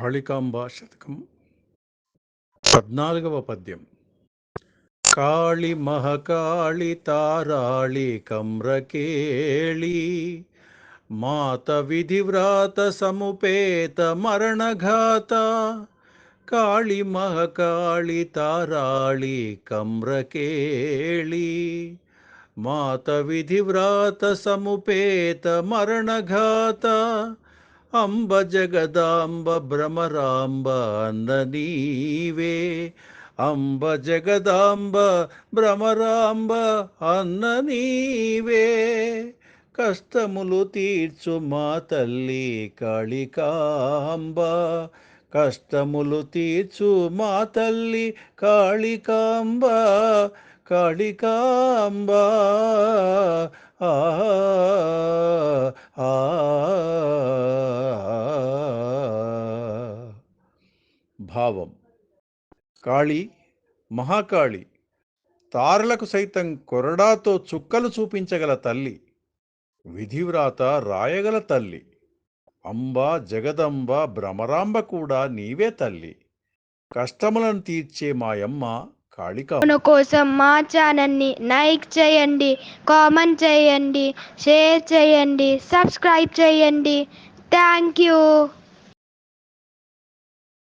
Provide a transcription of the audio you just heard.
కాళికాంబ శతకం 14వ పద్యం. కాళి మహకాళి తారాళి కమ్రకేళి మాత విధివ్రాత సముపేత మరణఘాత. కాళి మహకాళి తారాళి కమ్రకేళి మాత విధివ్రాత సముపేత మరణఘాత. అంబ జగదాంబ భ్రమరాంబ అన్న నీవే. అంబ జగదాంబ భ్రమరాంబ అన్న నీవే. కష్టములు తీర్చు మా తల్లి కాళికాంబ. కష్టములు తీర్చు మా తల్లి కాళికాంబ. కాళికాంబ ఆ ఆ భావం. కాళి మహాకాళి, తారలకు సైతం కొరడాతో చుక్కలు చూపించగల తల్లి, విధివ్రాత రాయగల తల్లి. అంబ జగదంబ భ్రమరాంబ కూడా నీవే తల్లి. కష్టములను తీర్చే మాయమ్మ కాళికాంబ. కోసం మా ఛానల్ని లైక్ చేయండి, కామెంట్ చేయండి, షేర్ చేయండి, సబ్స్క్రైబ్ చేయండి. Thank you.